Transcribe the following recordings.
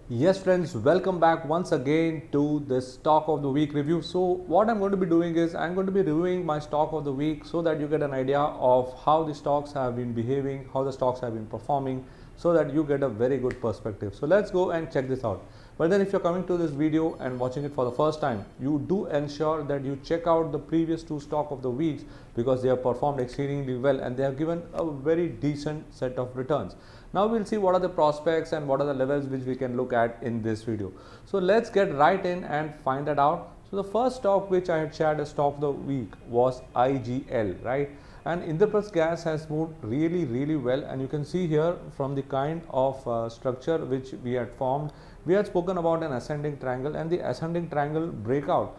Yes friends, welcome back once again to this stock of the week review. So what I'm going to be doing is I'm going to be reviewing my stock of the week so that you get an idea of how the stocks have been behaving, how the stocks have been performing, so that you get a very good perspective. So let's go and check this out. But then if you're coming to this video and watching it for the first time, you do ensure that you check out the previous two stock of the weeks because they have performed exceedingly well and they have given a very decent set of returns. Now we'll see what are the prospects and what are the levels which we can look at in this video. So let's get right in and find that out. So the first stock which I had shared as stock of the week was IGL, right? And Indraprastha Gas has moved really well, and you can see here from the kind of structure which we had formed, we had spoken about an ascending triangle, and the ascending triangle breakout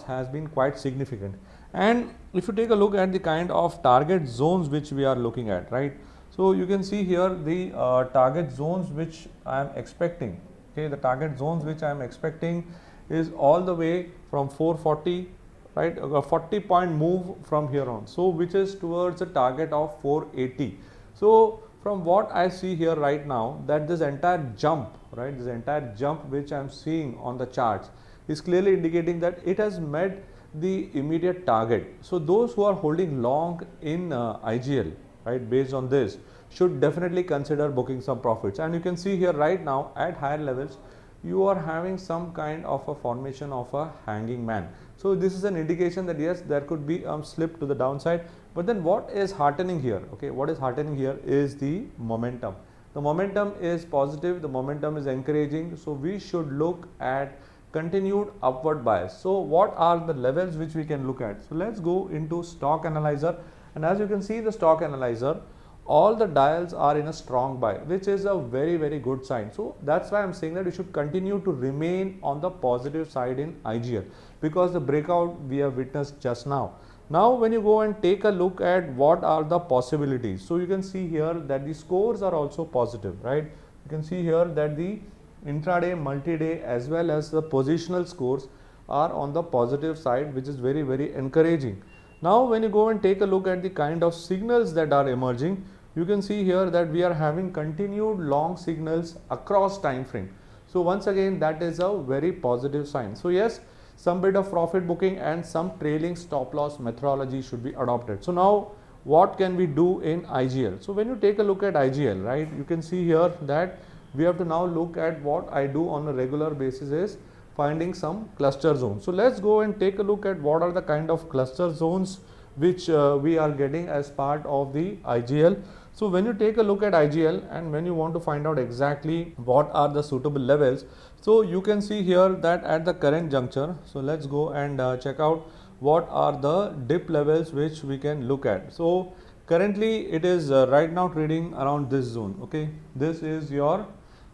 has been quite significant. And if you take a look at the kind of target zones which we are looking at, right? So you can see here the target zones which I am expecting. Okay, the target zones which I am expecting is all the way from 440, right, a 40-point move from here on, so which is towards a target of 480. So from what I see here right now, that this entire jump, right, this entire jump which I am seeing on the charts is clearly indicating that it has met the immediate target. So those who are holding long in IGL, right, based on this, should definitely consider booking some profits. And you can see here right now at higher levels you are having some kind of a formation of a hanging man. So this is an indication that yes, there could be a slip to the downside. But then what is heartening here, okay, what is heartening here is the momentum. The momentum is positive, the momentum is encouraging, so we should look at continued upward bias. So what are the levels which we can look at? So let's go into stock analyzer, and as you can see the stock analyzer, all the dials are in a strong buy, which is a very good sign. So that's why I'm saying that you should continue to remain on the positive side in IGL, because the breakout we have witnessed just now. Now when you go and take a look at what are the possibilities, so you can see here that the scores are also positive, right? You can see here that the intraday, multi-day as well as the positional scores are on the positive side, which is very encouraging. Now when you go and take a look at the kind of signals that are emerging, you can see here that we are having continued long signals across time frame. So once again, that is a very positive sign. So yes, some bit of profit booking and some trailing stop loss methodology should be adopted. So now what can we do in IGL? So when you take a look at IGL, right, you can see here that we have to now look at what I do on a regular basis is finding some cluster zones. So let's go and take a look at what are the kind of cluster zones which we are getting as part of the IGL. So when you take a look at IGL and when you want to find out exactly what are the suitable levels, so you can see here that at the current juncture, so let's go and check out what are the dip levels which we can look at. So currently it is right now trading around this zone. Okay, this is your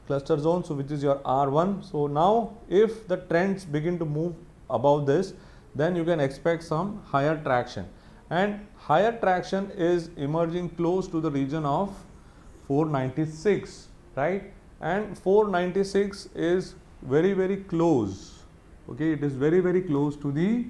cluster zone, so which is your R1. So now if the trends begin to move above this, then you can expect some higher traction, and higher traction is emerging close to the region of 496, right? And 496 is very close. Okay, it is very close to the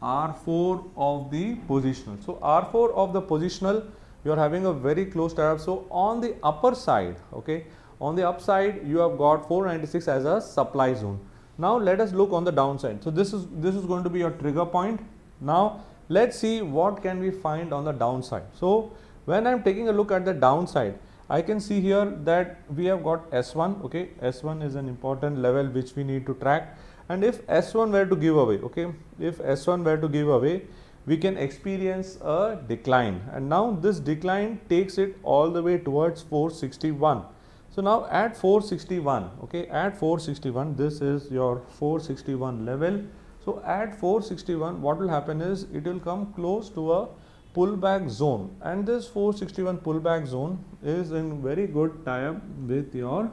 R4 of the positional. So R4 of the positional, you are having a very close tie-up. So on the upper side, okay, on the upside you have got 496 as a supply zone. Now let us look on the downside. So this is going to be your trigger point. Now let's see what can we find on the downside. So when I'm taking a look at the downside, I can see here that we have got S1. Okay, S1 is an important level which we need to track, and if S1 were to give away, okay, if S1 were to give away, we can experience a decline, and now this decline takes it all the way towards 461. So now at 461, okay, at 461, this is your 461 level. So at 461, what will happen is it will come close to a pullback zone, and this 461 pullback zone is in very good tie-up with your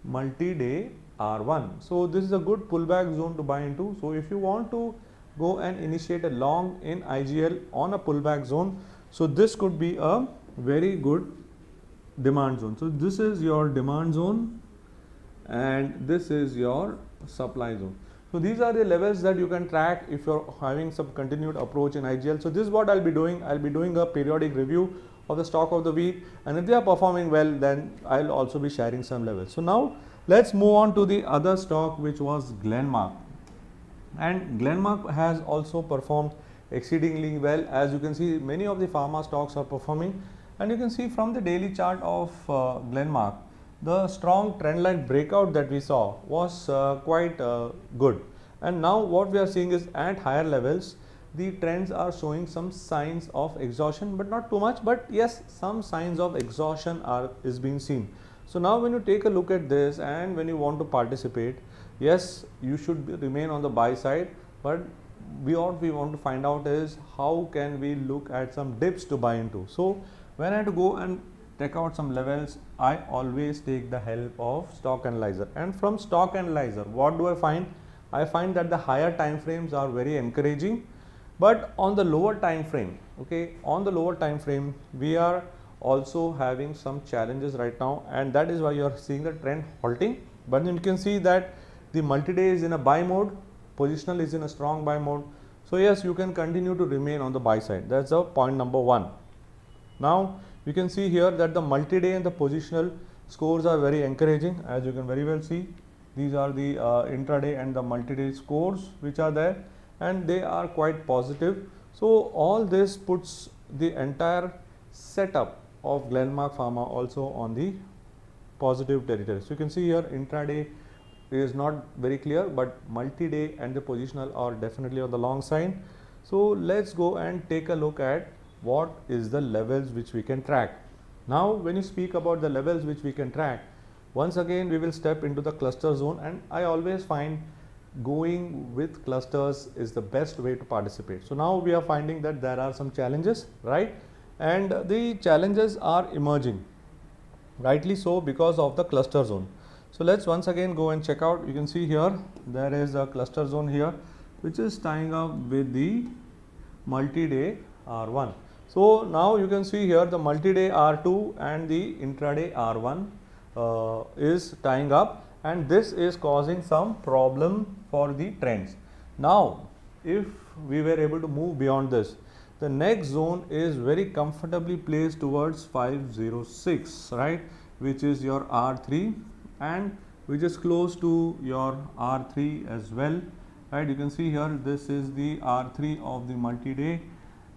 multi-day R1. So this is a good pullback zone to buy into. So if you want to go and initiate a long in IGL on a pullback zone, so this could be a very good demand zone. So this is your demand zone and this is your supply zone. So these are the levels that you can track if you're having some continued approach in IGL. So this is what I'll be doing. I'll be doing a periodic review of the stock of the week, and if they are performing well, then I'll also be sharing some levels. So now Let's move on to the other stock, which was Glenmark. And Glenmark has also performed exceedingly well. As you can see, many of the pharma stocks are performing, and you can see from the daily chart of Glenmark, the strong trend line breakout that we saw was quite good. And now what we are seeing is at higher levels, the trends are showing some signs of exhaustion, but not too much, but yes, some signs of exhaustion is being seen. So now when you take a look at this and when you want to participate, yes, you should remain on the buy side, but what we want to find out is how can we look at some dips to buy into. So when I have to go and check out some levels, I always take the help of stock analyzer. And from stock analyzer, what do I find? I find that the higher time frames are very encouraging, but on the lower time frame, okay, on the lower time frame, we are also having some challenges right now, and that is why you are seeing the trend halting. But you can see that the multi-day is in a buy mode, positional is in a strong buy mode. So yes, you can continue to remain on the buy side. That's the point number one. Now you can see here that the multi-day and the positional scores are very encouraging. As you can very well see, these are the intraday and the multi-day scores which are there, and they are quite positive. So all this puts the entire setup of Glenmark Pharma also on the positive territory. So you can see here intraday is not very clear, but multi-day and the positional are definitely on the long side. So let's go and take a look at what is the levels which we can track. Now when you speak about the levels which we can track, once again we will step into the cluster zone, and I always find going with clusters is the best way to participate. So now we are finding that there are some challenges, right? And the challenges are emerging, rightly so, because of the cluster zone. So let's once again go and check out. You can see here there is a cluster zone here which is tying up with the multi-day R1. So now you can see here the multi-day R2 and the intraday R1 is tying up, and this is causing some problem for the trends. Now if we were able to move beyond this, the next zone is very comfortably placed towards 506, right, which is your R3 and which is close to your R3 as well, right? You can see here this is the R3 of the multi-day,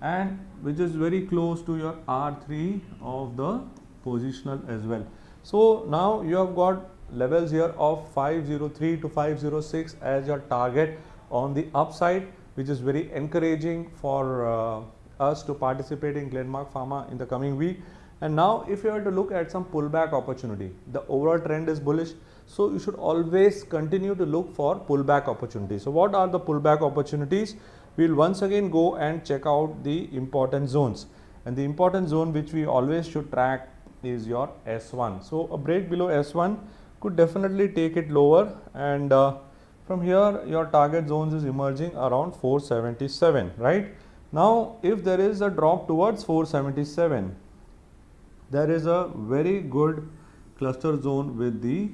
and which is very close to your R3 of the positional as well. So now you have got levels here of 503 to 506 as your target on the upside, which is very encouraging for us to participate in Glenmark Pharma in the coming week. And now if you were to look at some pullback opportunity, the overall trend is bullish, so you should always continue to look for pullback opportunities. So what are the pullback opportunities? We'll once again go and check out the important zones, and the important zone which we always should track is your S1. So a break below S1 could definitely take it lower, and from here your target zones is emerging around 477, right? Now if there is a drop towards 477, there is a very good cluster zone with the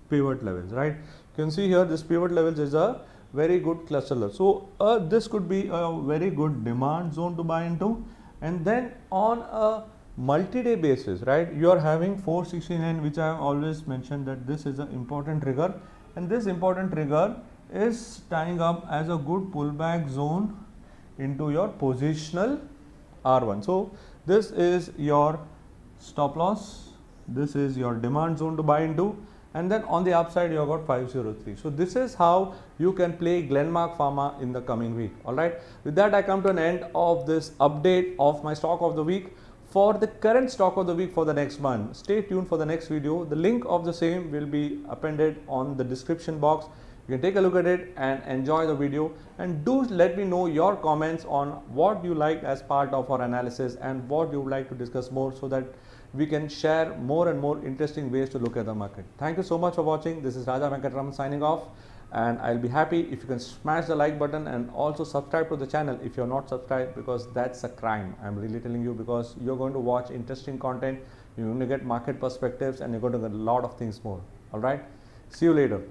pivot levels, right? You can see here this pivot levels is a very good cluster level. So this could be a very good demand zone to buy into. And then on a multi-day basis, right, you are having 469, which I have always mentioned that this is an important trigger, and this important trigger is tying up as a good pullback zone into your positional R1. So this is your stop loss, this is your demand zone to buy into, and then on the upside you have got 503. So this is how you can play Glenmark Pharma in the coming week. All right, with that I come to an end of this update of my stock of the week. For the current stock of the week for the next month, stay tuned for the next video. The link of the same will be appended on the description box. You can take a look at it and enjoy the video, and do let me know your comments on what you liked as part of our analysis and what you would like to discuss more, so that we can share more and more interesting ways to look at the market. Thank you so much for watching. This is Raja Venkatraman signing off, and I'll be happy if you can smash the like button and also subscribe to the channel if you're not subscribed, because that's a crime. I'm really telling you, because you're going to watch interesting content, you're going to get market perspectives, and you're going to get a lot of things more. All right, see you later.